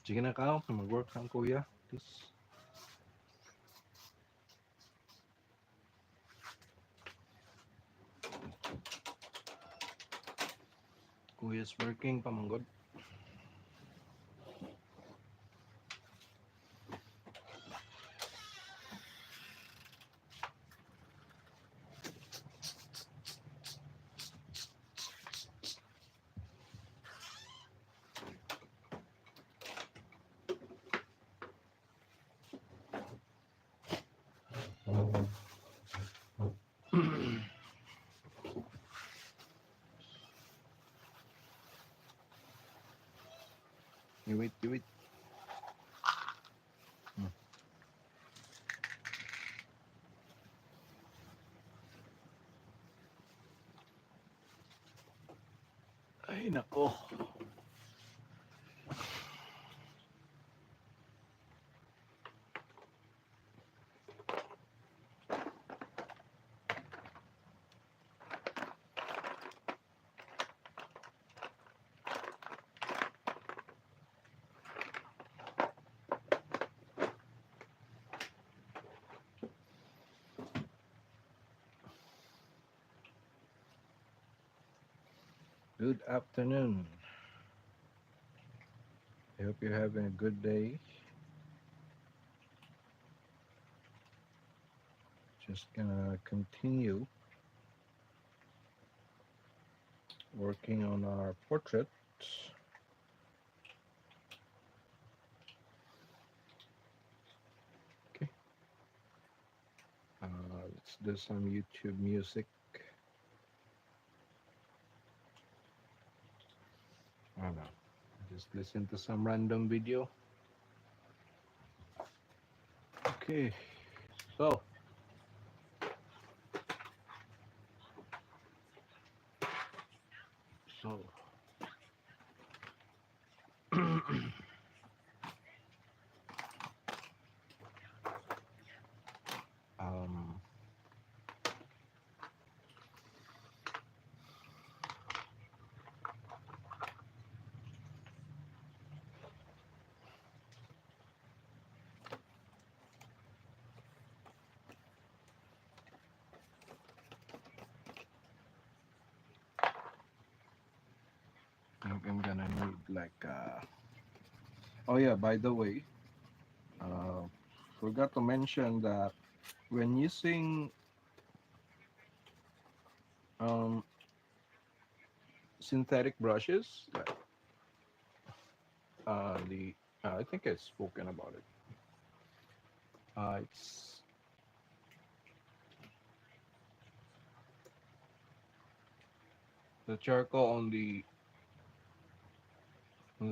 Sige na ka, mag-work kang kuya. Please. Kuya's working pamanggod. You wait, you wait. Hmm. Ay, nako. Good afternoon. I hope you're having a good day. Just gonna continue working on our portrait. Okay. Let's do some YouTube music. I don't know. Just listen to some random video. Okay. So, so, um, I think I'm gonna need like, oh yeah, by the way, uh, forgot to mention that when using um, synthetic brushes, like the I think I've spoken about it. It's the charcoal on the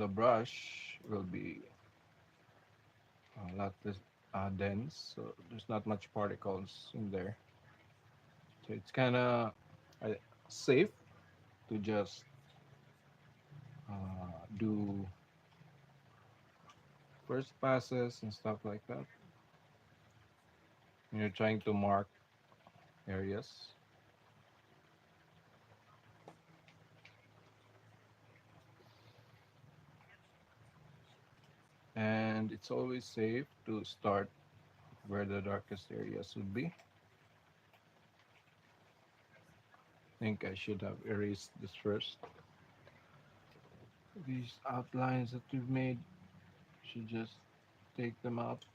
brush will be a lot less dense, so there's not much particles in there. So it's kind of uh, safe to just do first passes and stuff like that. When you're trying to mark areas. And it's always safe to start where the darkest areas would be. I think I should have erased this first. These outlines that we've made, should just take them out.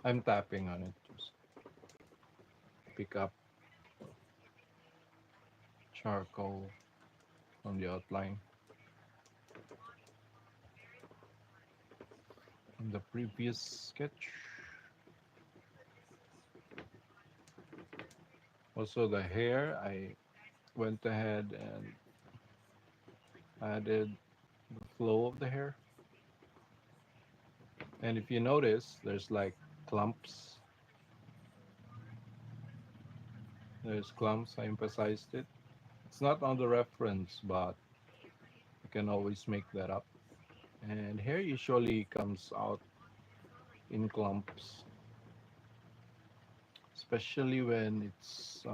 I'm tapping on it, just pick up charcoal on the outline. In the previous sketch, Also the hair, I went ahead and added the flow of the hair. And if you notice, there's like clumps. There's clumps. I emphasized it. It's not on the reference, but you can always make that up. And hair usually comes out in clumps, especially when it's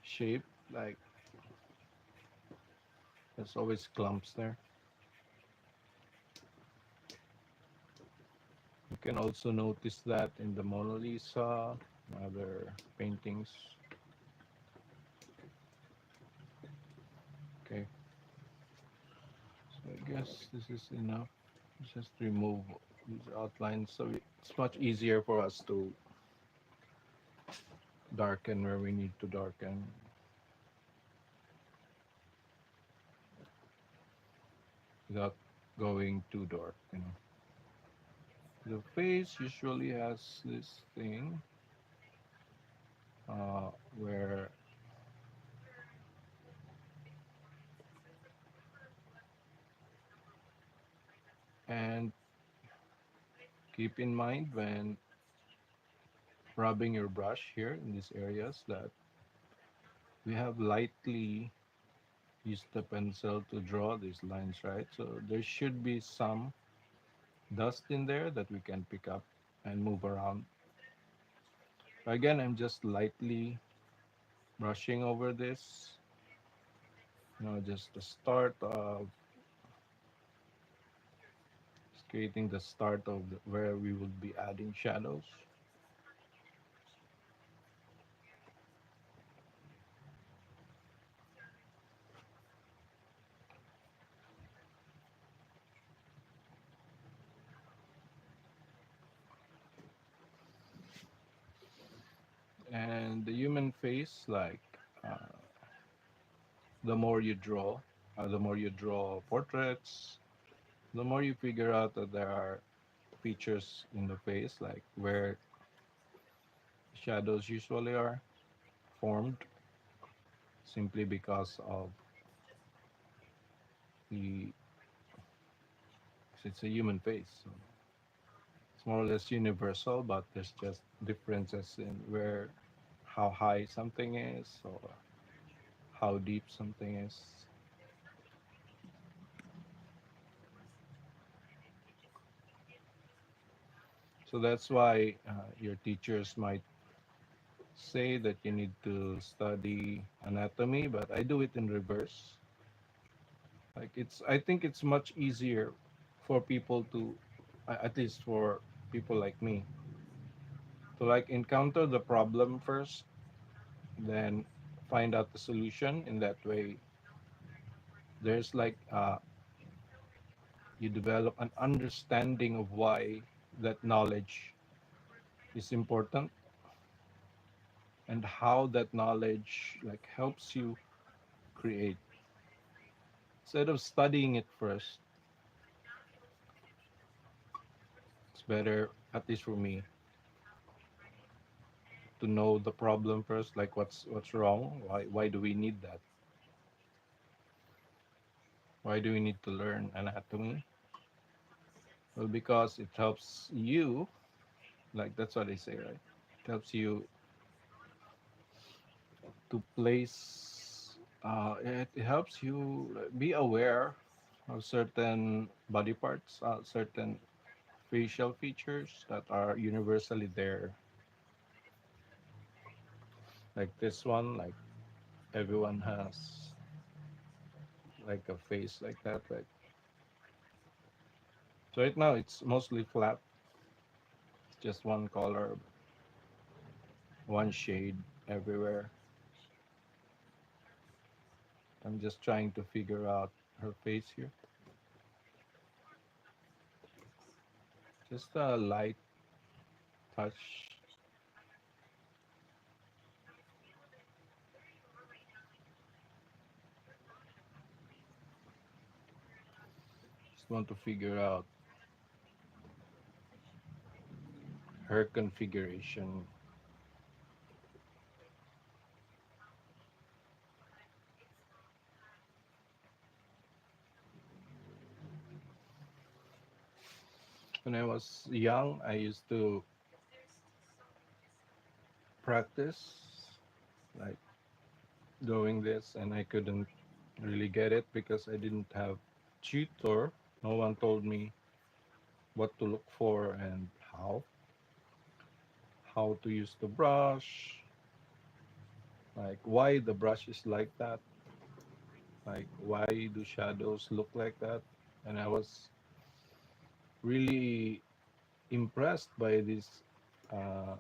shaped. Like there's always clumps there. You can also notice that in the Mona Lisa, other paintings. Okay, so I guess this is enough. Just remove these outlines so it's much easier for us to darken where we need to darken without going too dark, you know. The face usually has this thing where, and keep in mind when rubbing your brush here in these areas that we have lightly used the pencil to draw these lines, right? So there should be some dust in there that we can pick up and move around. Again, I'm just lightly brushing over this, just the start of creating the start of where we will be adding shadows. And the human face, like uh, the more you draw portraits, the more you figure out that there are features in the face, like where shadows usually are formed simply because of the it's a human face. So it's more or less universal, but there's just differences in where how high something is or how deep something is. So that's why your teachers might say that you need to study anatomy, but I do it in reverse. Like I think it's much easier for people to, at least for people like me, to like encounter the problem first, then find out the solution. In that way, there's like you develop an understanding of why that knowledge is important and how that knowledge like helps you create. Instead of studying it first, it's better, at least for me, to know the problem first, like what's wrong, why do we need that, why do we need to learn anatomy? Well, because it helps you, like that's what they say, right? It helps you to place it helps you be aware of certain body parts, certain facial features that are universally there, like this one, like everyone has like a face like that, right? So right now it's mostly flat. It's just one color, one shade everywhere. I'm just trying to figure out her face here. Just a light touch. Just want to figure out her configuration. When I was young, I used to practice like doing this, and I couldn't really get it because I didn't have tutor. No one told me what to look for and how to use the brush, like why the brush is like that, like why do shadows look like that. And I was really impressed by this uh,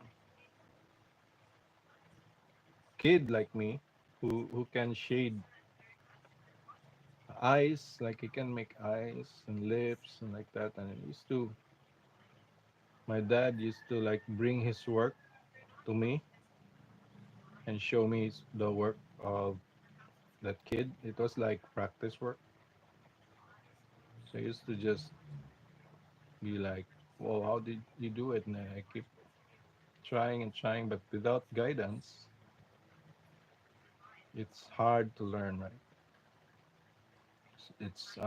kid like me who can shade eyes, like he can make eyes and lips and like that. And I used to my dad used to like bring his work to me and show me the work of that kid. It was like practice work. So I used to just be like, well, how did you do it? And I keep trying and trying, but without guidance, it's hard to learn, right? It's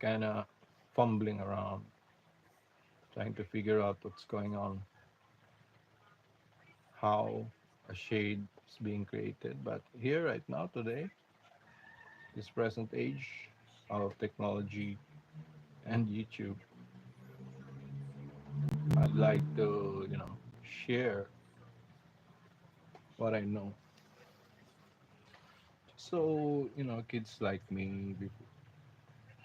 kind of fumbling around, trying to figure out what's going on, how a shade is being created. But here, right now, today, this present age of technology and YouTube, I'd like to, share what I know. So, kids like me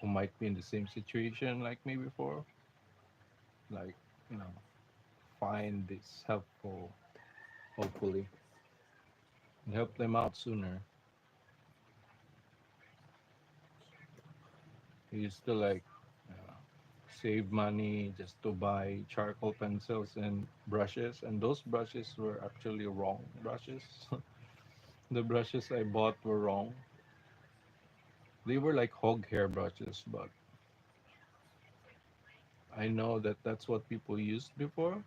who might be in the same situation like me before, like, you know, find this helpful, hopefully, and help them out sooner. We used to like uh, save money just to buy charcoal pencils and brushes, and those brushes were actually wrong brushes. The brushes I bought were wrong. They were like hog hair brushes, but I know that that's what people used before.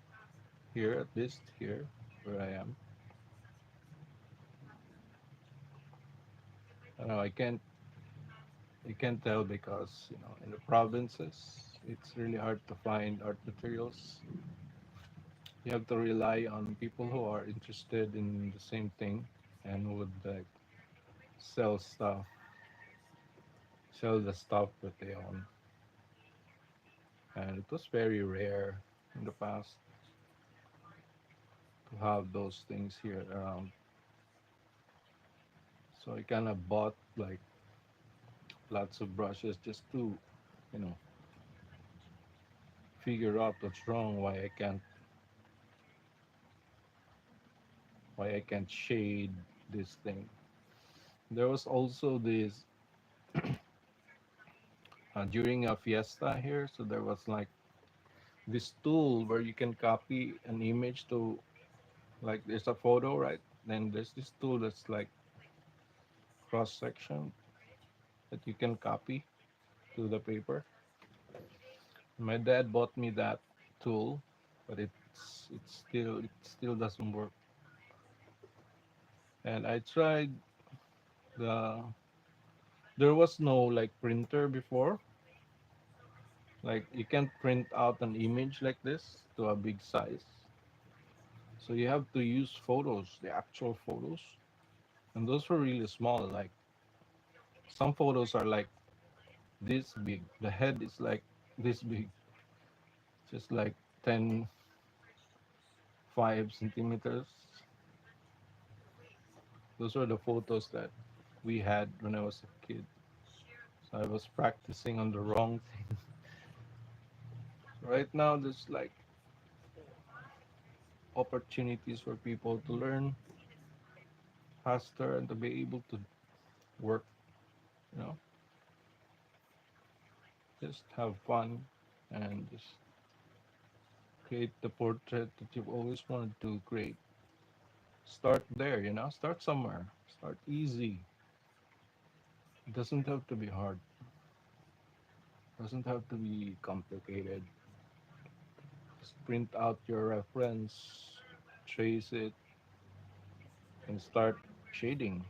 Here, at least here where I am, I know I can't tell because in the provinces it's really hard to find art materials. You have to rely on people who are interested in the same thing and would like sell stuff, sell the stuff that they own. And it was very rare in the past to have those things here around. So I kind of bought like lots of brushes just to, you know, figure out what's wrong, why I can't shade this thing. There was also this during a fiesta here, so there was like this tool where you can copy an image to, like, there's a photo, right? Then there's this tool that's like cross section that you can copy to the paper. My dad bought me that tool, but it still doesn't work. And I tried the there was no like printer before. Like you can't print out an image like this to a big size. So you have to use photos, the actual photos. And those were really small. Like some photos are like this big. The head is like this big, just like 10.5 centimeters. Those were the photos that we had when I was a kid. So I was practicing on the wrong thing. Right now, there's like opportunities for people to learn faster and to be able to work, you know, just have fun and just create the portrait that you've always wanted to create. Start there, start somewhere. Start easy. It doesn't have to be hard. It doesn't have to be complicated. Just print out your reference, trace it, and start shading.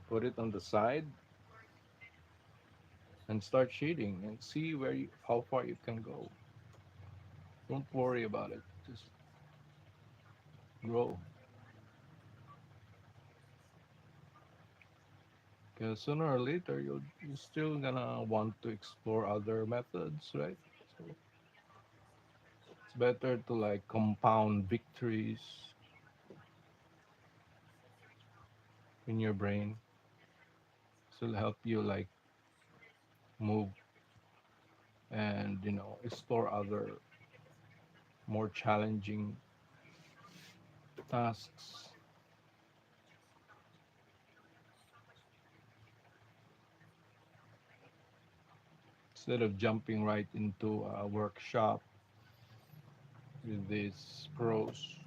Put it on the side, and start shading and see how far you can go. Don't worry about it. Just grow. Because sooner or later you're still gonna want to explore other methods, right? So it's better to like compound victories in your brain. This will help you like move and explore other more challenging tasks instead of jumping right into a workshop with these pros.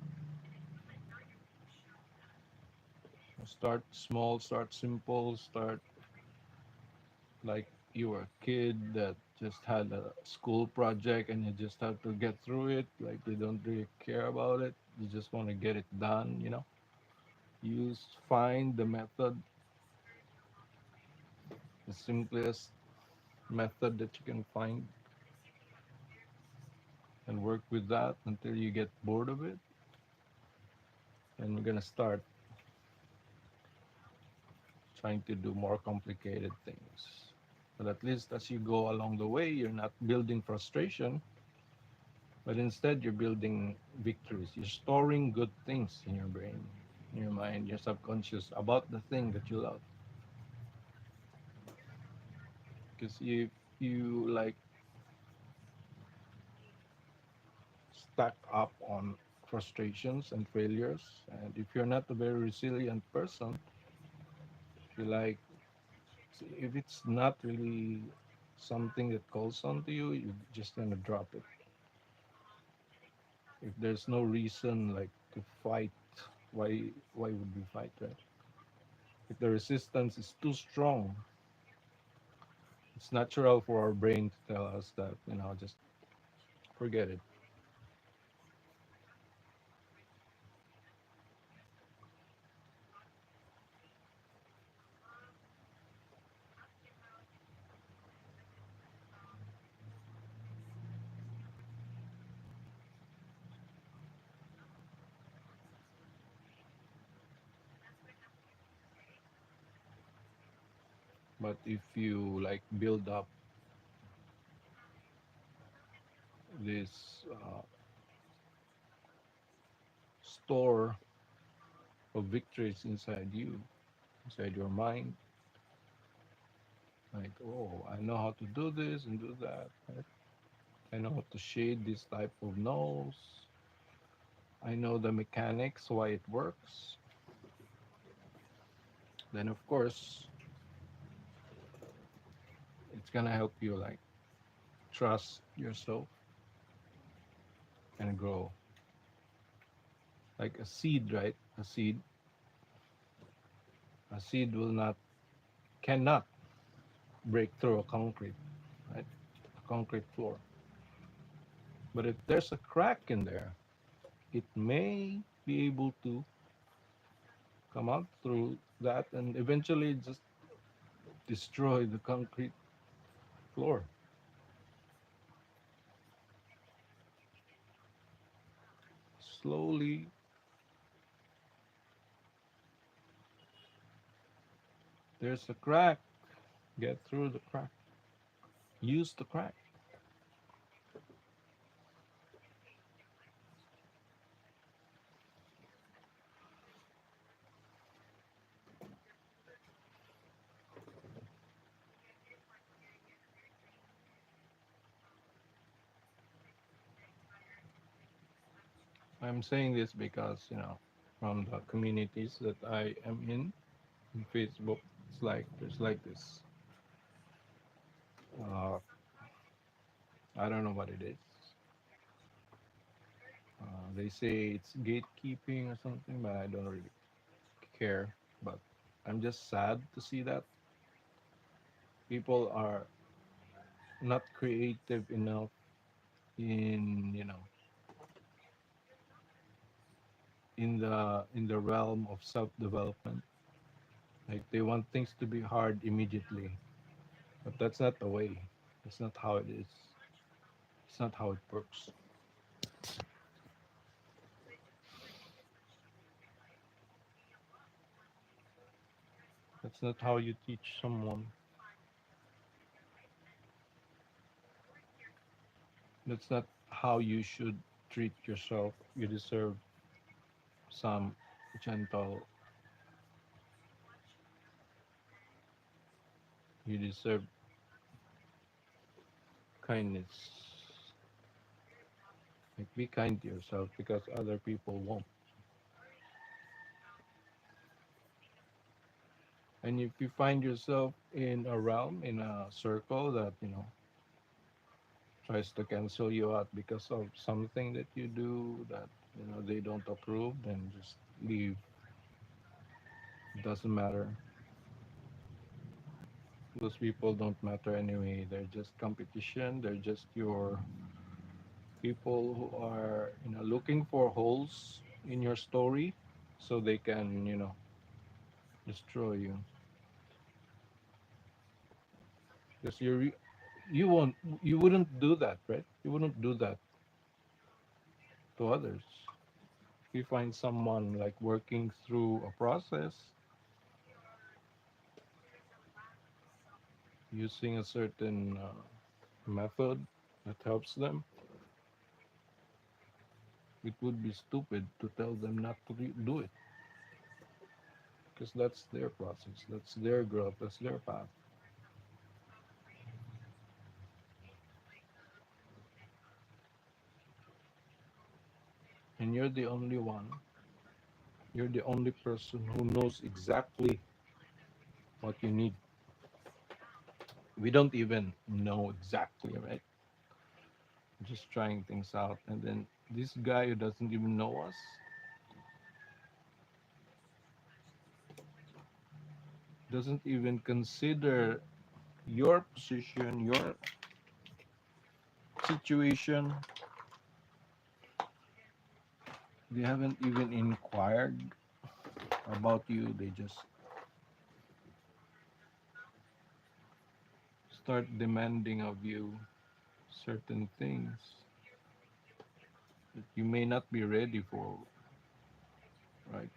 Start small, start simple, start like you were a kid that just had a school project and you just have to get through it. Like you don't really care about it. You just want to get it done. Use find the method, the simplest method that you can find and work with that until you get bored of it. And we're gonna start trying to do more complicated things. But at least as you go along the way, you're not building frustration, but instead you're building victories. You're storing good things in your brain, in your mind, your subconscious about the thing that you love. Because if you like stack up on frustrations and failures, and if you're not a very resilient person, if you like, if it's not really something that calls onto you, you're just gonna drop it. If there's no reason like to fight, why would we fight, right? If the resistance is too strong, it's natural for our brain to tell us that just forget it. But if you like build up this store of victories inside you, inside your mind, like, oh, I know how to do this and do that, right? I know how to shade this type of nose. I know the mechanics, why it works. Then, of course, it's gonna help you like trust yourself and grow. Like a seed, right? A seed cannot break through a concrete, right? A concrete floor. But if there's a crack in there, it may be able to come out through that and eventually just destroy the concrete floor. Slowly, there's a crack. Get through the crack. Use the crack. I'm saying this because, from the communities that I am in Facebook, it's like there's like this. Uh, I don't know what it is. They say it's gatekeeping or something, but I don't really care. But I'm just sad to see that people are not creative enough in in the realm of self development. Like they want things to be hard immediately, But that's not the way. That's not how it is. It's not how it works. That's not how you teach someone. That's not how you should treat yourself. You deserve some gentle, you deserve kindness. Like, be kind to yourself because other people won't. And if you find yourself in a realm, in a circle that, tries to cancel you out because of something that you do that, they don't approve, then just leave. It doesn't matter. Those people don't matter anyway. They're just competition. They're just your people who are, looking for holes in your story so they can, destroy you. Because you won't, you wouldn't do that, right? You wouldn't do that to others. If you find someone like working through a process using a certain method that helps them, it would be stupid to tell them not to do it because that's their process, that's their growth, that's their path. And you're the only one, you're the only person who knows exactly what you need. We don't even know exactly, right? Just trying things out. And then this guy who doesn't even know us doesn't even consider your position, your situation. They haven't even inquired about you. They just start demanding of you certain things that you may not be ready for, right?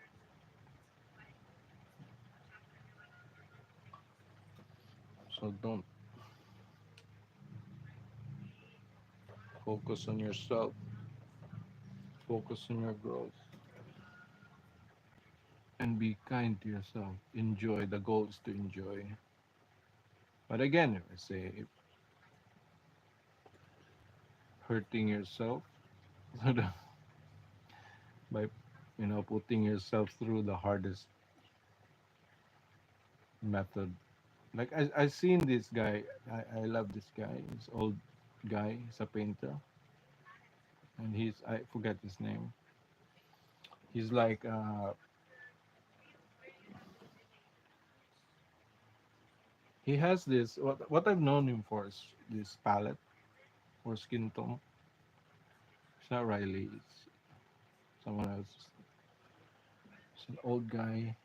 So don't focus on yourself, focus on your growth, and be kind to yourself. Enjoy. The goal is to enjoy. But again, if I say if hurting yourself by putting yourself through the hardest method. Like I seen this guy. I love this guy. This old guy. He's a painter, and I forget his name. He's like he has this what I've known him for is this palette or skin tone. It's not Riley. It's someone else. It's an old guy,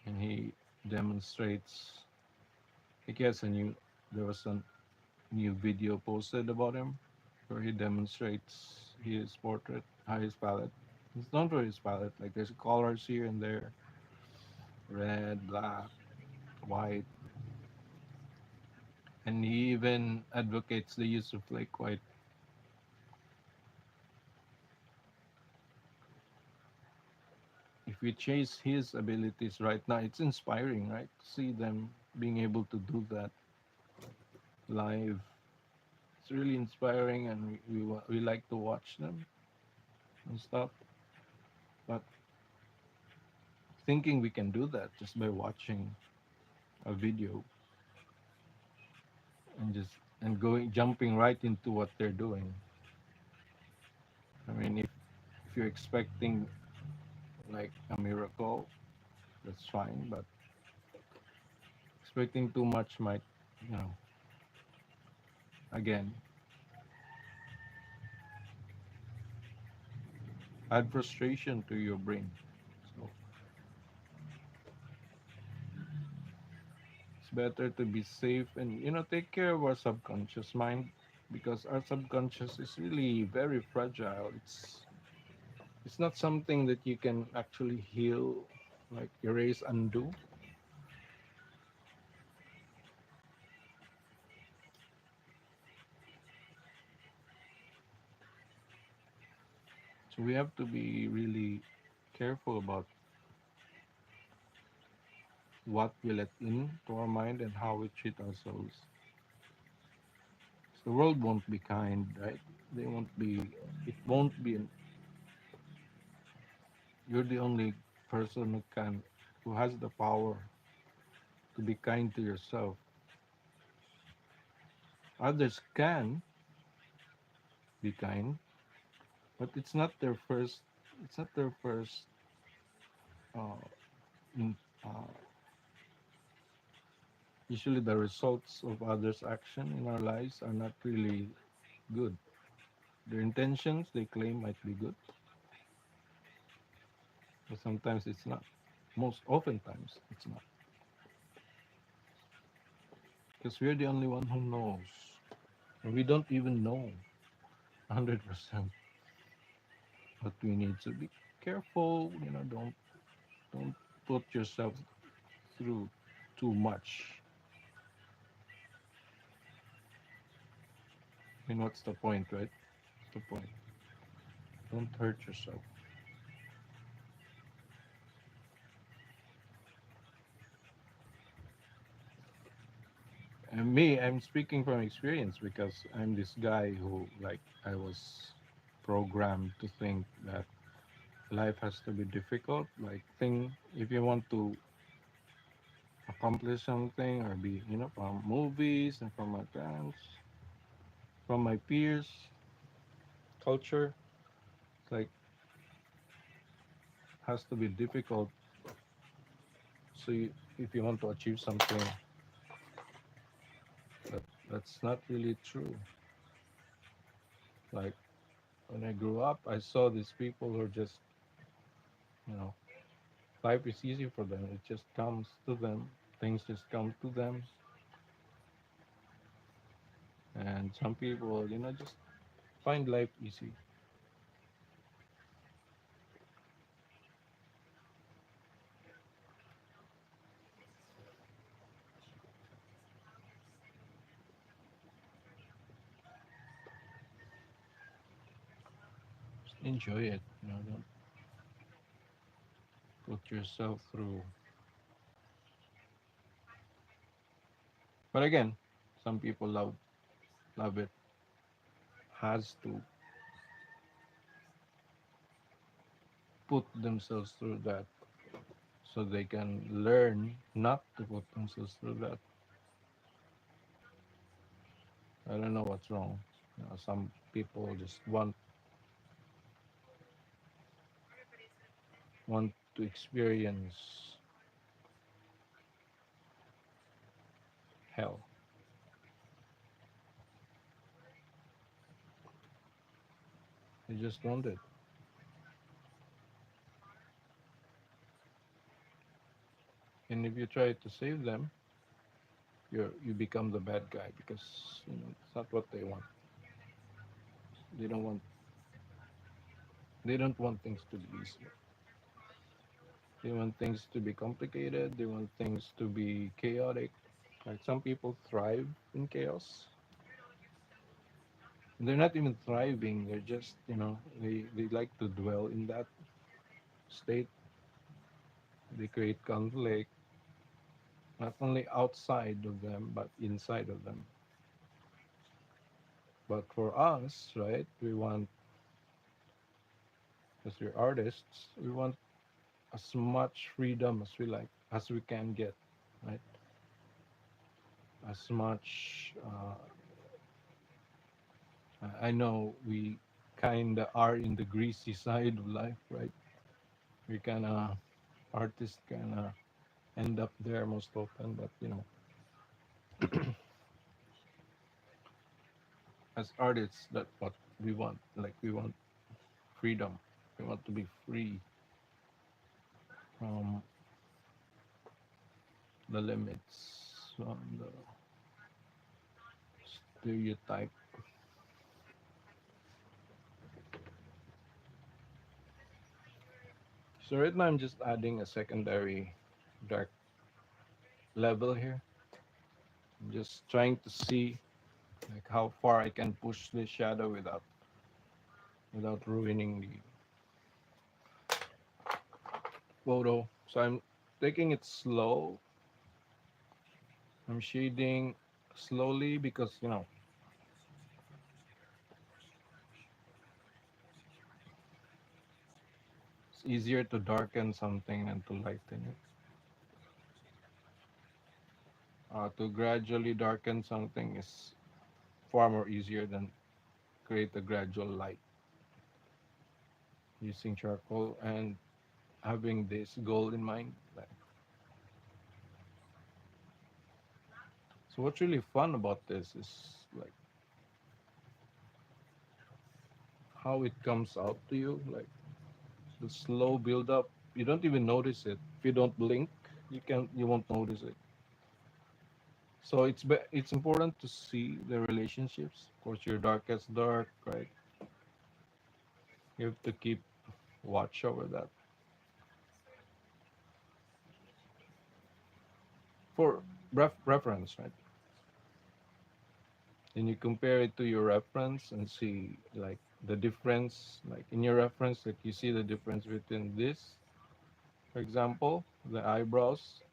and he demonstrates. I guess there was a new video posted about him where he demonstrates his portrait, his palette. It's known for his palette. Like there's colors here and there, red, black, white, and he even advocates the use of flake white. If we chase his abilities right now, it's inspiring, right? See them being able to do that live. It's really inspiring, and we like to watch them and stuff. But thinking we can do that just by watching a video and going jumping right into what they're doing. I mean, if you're expecting like a miracle, that's fine. But expecting too much might, you know, again, add frustration to your brain. So it's better to be safe and take care of our subconscious mind, because our subconscious is really very fragile. It's not something that you can actually heal, like erase, undo. So we have to be really careful about what we let in to our mind and how we treat ourselves. The world won't be kind, right? They won't be. It won't be. You're the only person who has the power to be kind to yourself. Others can be kind, but It's not their first. Uh, in, uh, Usually, the results of others' action in our lives are not really good. Their intentions, they claim, might be good, but sometimes it's not. Most oftentimes, it's not, because we're the only one who knows, and we don't even know 100%. But we need to be careful. Don't put yourself through too much. I mean, what's the point, right? What's the point? Don't hurt yourself. And me, I'm speaking from experience, because I'm this guy who, like, I was programmed to think that life has to be difficult. Like, if you want to accomplish something or be, from movies and from my parents, from my peers, culture, it's like has to be difficult. So if you want to achieve something, that that's not really true. Like, when I grew up, I saw these people who are just, you know, life is easy for them. It just comes to them. Things just come to them. And some people, just find life easy. Just enjoy it. Don't put yourself through. But again, some people love it. Has to put themselves through that so they can learn not to put themselves through that. I don't know what's wrong. Some people just want to experience hell. They just want it. And if you try to save them, you become the bad guy, because it's not what they want. They don't want they don't want things to be easy. They want things to be complicated. They want things to be chaotic. Like, some people thrive in chaos. They're not even thriving. They're just, they like to dwell in that state. They create conflict, not only outside of them, but inside of them. But for us, right, as we're artists, we want as much freedom as we can get, right? As much. I know we kind of are in the greasy side of life, right? We kind of artists kind of end up there most often, but as artists, that's what we want. Like, we want freedom. We want to be free from the limits. one, the stereotype. So right now I'm just adding a secondary dark level here. I'm just trying to see like how far I can push the shadow without ruining the photo. So I'm taking it slow. I'm shading slowly because it's easier to darken something than to lighten it. To gradually darken something is far more easier than create a gradual light using charcoal and having this goal in mind. So what's really fun about this is like how it comes out to you, like the slow build up. You don't even notice it. If you don't blink, you won't notice it. So it's important to see the relationships. Of course, your darkest dark, right? You have to keep watch over that for reference, right? Then you compare it to your reference and see like the difference. Like in your reference, like you see the difference between this, for example, the eyebrows,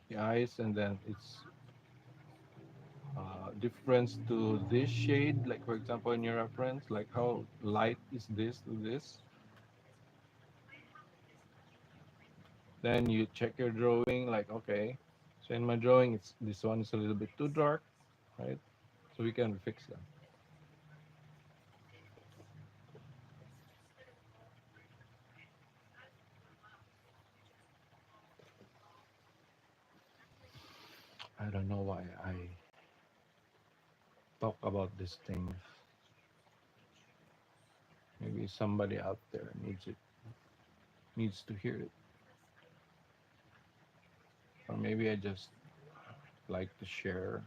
the eyes, and then it's difference to this shade. Like for example, in your reference, like how light is this to this. Then you check your drawing, like okay, so in my drawing, it's this one is a little bit too dark, right? So we can fix that. I don't know why I talk about these things. Maybe somebody out there needs to hear it, or maybe I just like to share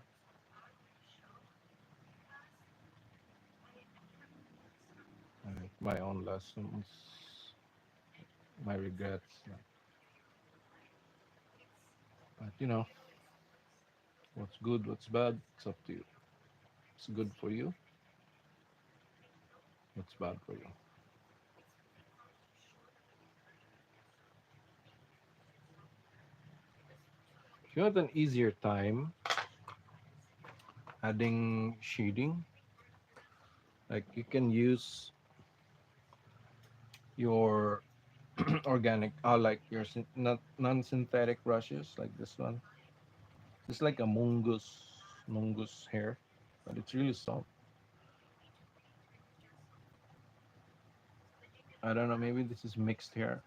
my own lessons, my regrets. But what's good, what's bad, it's up to you. What's good for you, what's bad for you. If you want an easier time adding shading, like you can use your organic, like your not non-synthetic brushes, like this one. It's like a mongoose hair, but it's really soft. I don't know, maybe this is mixed hair.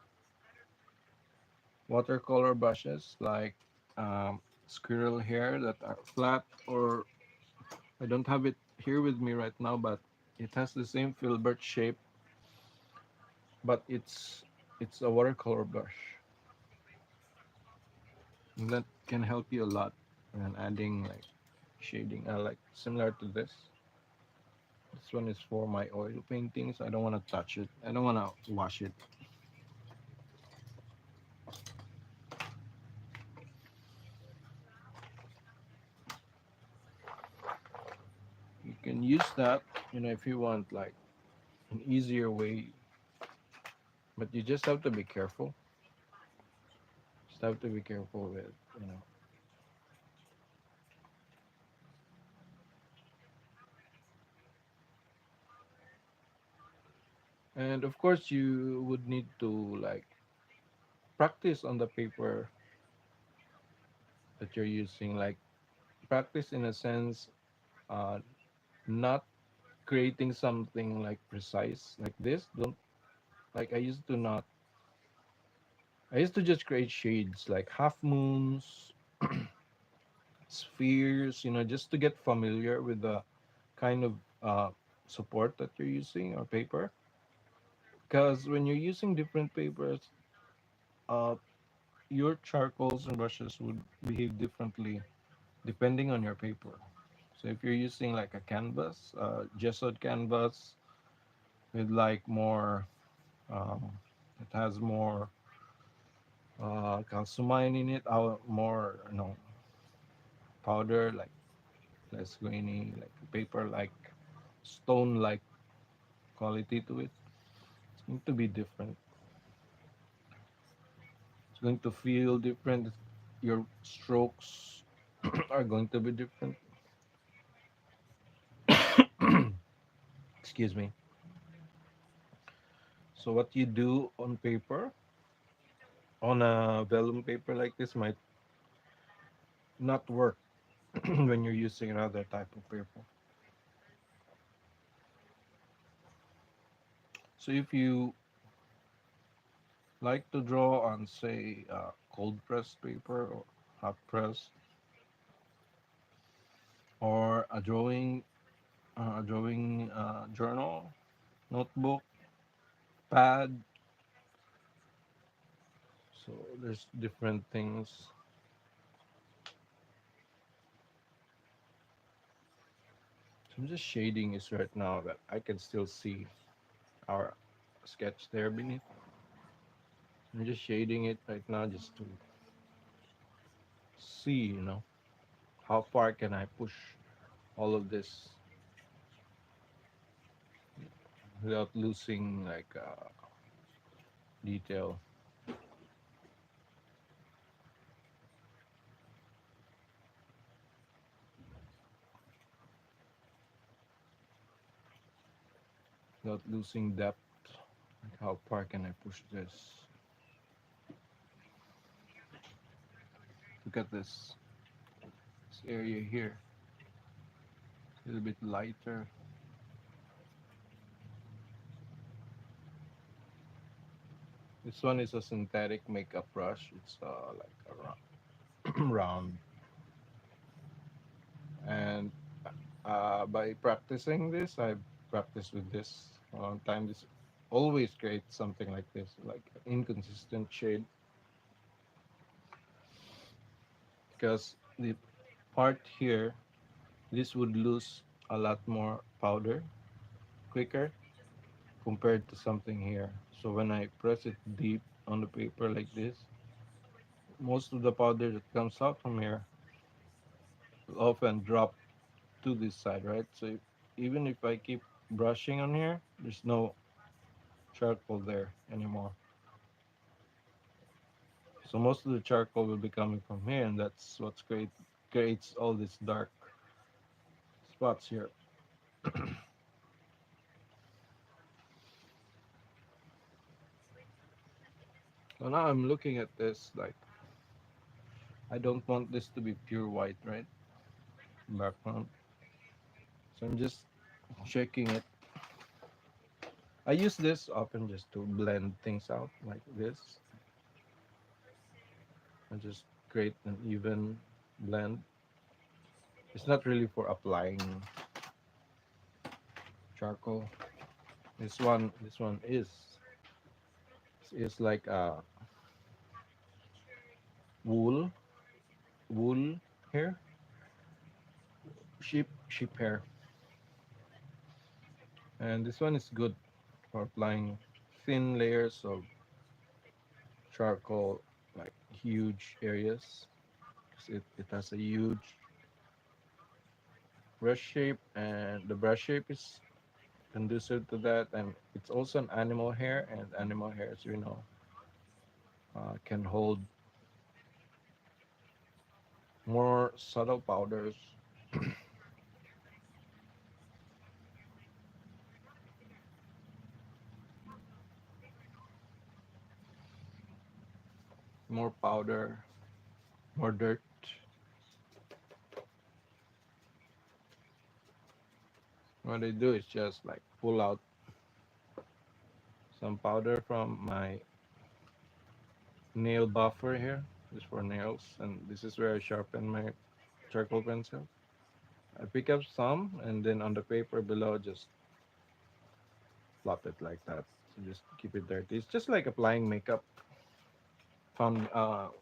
Watercolor brushes like squirrel hair that are flat, or I don't have it here with me right now, but it has the same filbert shape, but it's a watercolor brush. And that can help you a lot when adding like shading. I like similar to this. This one is for my oil paintings. I don't want to touch it. I don't want to wash it. You can use that, if you want like an easier way, but you just have to be careful. Just have to be careful with, you know. And of course, you would need to like practice on the paper that you're using. Like practice in a sense, uh, not creating something like precise like this. Don't like I used to not. I used to just create shades like half moons, spheres, just to get familiar with the kind of support that you're using or paper. Because when you're using different papers, uh, your charcoals and brushes would behave differently. depending on your paper. So if you're using like a canvas, gessoed canvas with like more, um, it has more calcimine in it, more powder, like less grainy, like paper, like stone, like quality to it. It's going to be different. It's going to feel different. Your strokes are going to be different. Excuse me. So what you do on paper, on a vellum paper like this, might not work when you're using another type of paper. So if you like to draw on, say, cold pressed paper or hot press, or a drawing journal, notebook, pad. So there's different things. So I'm just shading this right now that I can still see our sketch there beneath. I'm just shading it right now just to see, how far can I push all of this without losing like detail. Without losing depth. Like how far can I push this? Look at this area here. A little bit lighter. This one is a synthetic makeup brush. It's like a round. And by practicing this, I practiced with this a long time. This always creates something like this, like inconsistent shade, because the part here, this would lose a lot more powder quicker compared to something here. So when I press it deep on the paper like this, most of the powder that comes out from here will often drop to this side, right? So even if I keep brushing on here, there's no charcoal there anymore. So most of the charcoal will be coming from here, and that's what's creates all these dark spots here. So now I'm looking at this like I don't want this to be pure white, right? Background. So I'm just checking it. I use this often just to blend things out like this. I just create an even blend. It's not really for applying charcoal. This one is like a wool wool hair, sheep hair, and this one is good for applying thin layers of charcoal, like huge areas. 'Cause it has a huge brush shape, and the brush shape is conducive to that, and it's also an animal hair, and animal hair, as we know, can hold more subtle powders, more powder, more dirt. What I do is just like pull out some powder from my nail buffer here, just for nails, and this is where I sharpen my charcoal pencil. I pick up some, and then on the paper below, just plop it like that. So just keep it dirty. It's just like applying makeup. I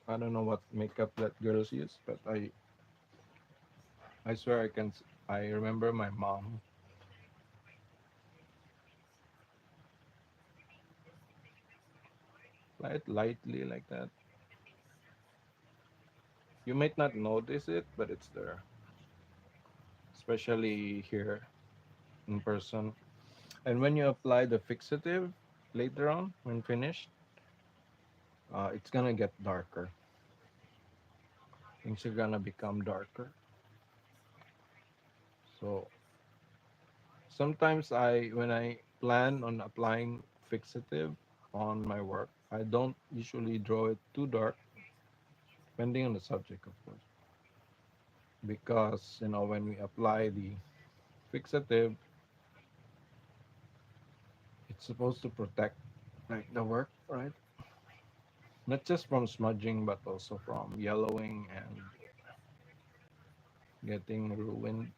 don't know what makeup that girls use, but I swear I can. I remember my mom. Apply it lightly like that. You might not notice it, but it's there, especially here in person. And when you apply the fixative later on, when finished, it's gonna get darker. Things are gonna become darker. So sometimes when I plan on applying fixative on my work, I don't usually draw it too dark, depending on the subject, of course. Because when we apply the fixative, it's supposed to protect like the work, right? Not just from smudging, but also from yellowing and getting ruined.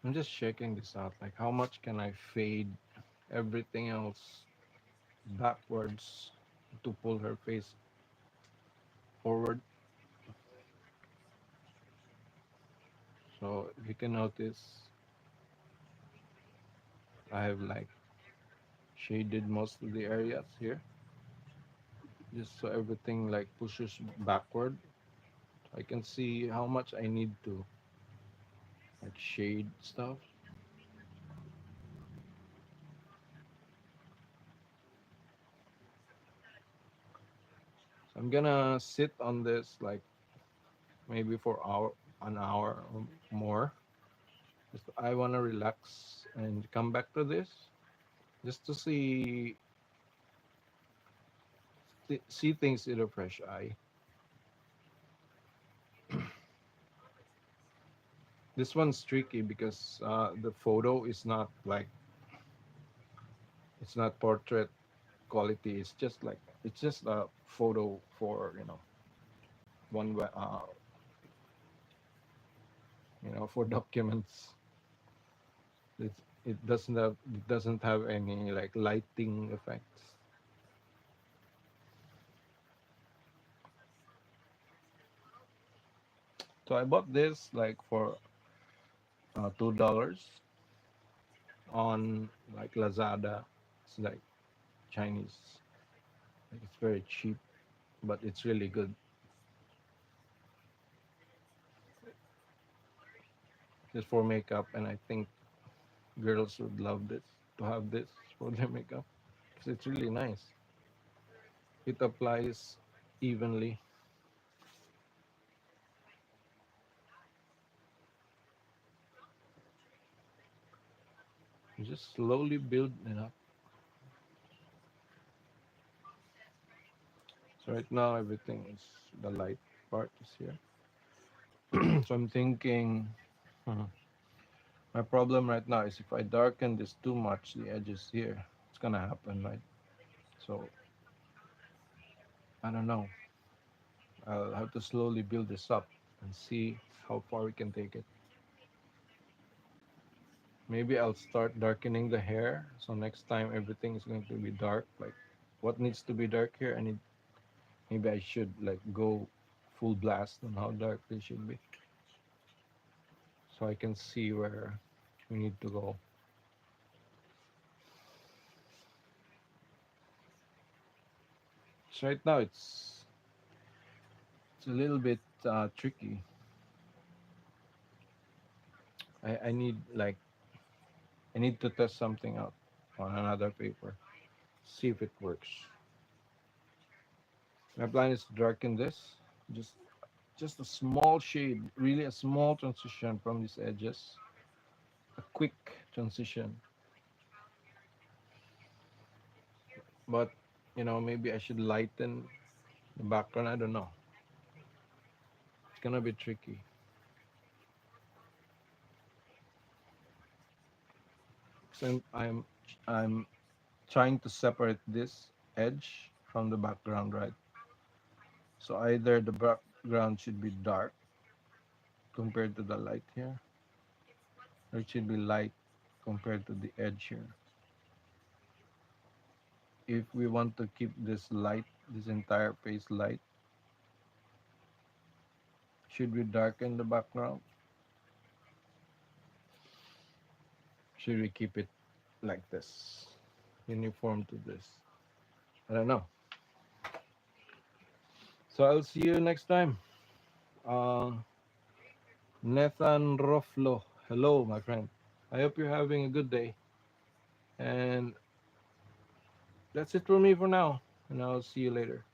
I'm just checking this out. Like, how much can I fade everything else backwards to pull her face forward? So, if you can notice, I have like shaded most of the areas here, just so everything like pushes backward. I can see how much I need to like shade stuff. So I'm gonna sit on this like maybe for an hour or more. Just I wanna relax and come back to this just to see things in a fresh eye. This one's tricky because the photo is not like it's not portrait quality. It's just a photo for one for documents. It doesn't have any like lighting effects. So I bought this like for $2 on like Lazada. It's like Chinese. Like it's very cheap, but it's really good. Just for makeup, and I think girls would love this to have this for their makeup because it's really nice. It applies evenly. You just slowly build it up. So right now everything is the light part is here. So I'm thinking, hmm, my problem right now is if I darken this too much, the edges here, it's gonna happen, right? So I don't know. I'll have to slowly build this up and see how far we can take it. Maybe I'll start darkening the hair. So next time everything is going to be dark. Like what needs to be dark here? Maybe I should like go full blast on how dark they should be. So I can see where we need to go. So right now it's a little bit tricky. I need to test something out on another paper. See if it works. My plan is to darken this. Just just a small shade, really a small transition from these edges. A quick transition. But maybe I should lighten the background. I don't know. It's gonna be tricky. So I'm trying to separate this edge from the background, right? So either the background should be dark compared to the light here, or it should be light compared to the edge here. If we want to keep this light, this entire face light, Should we darken the background? Should we keep it like this? Uniform to this? I don't know. So I'll see you next time. Uh, Nathan Roflo. Hello, my friend. I hope you're having a good day. And that's it for me for now. And I'll see you later.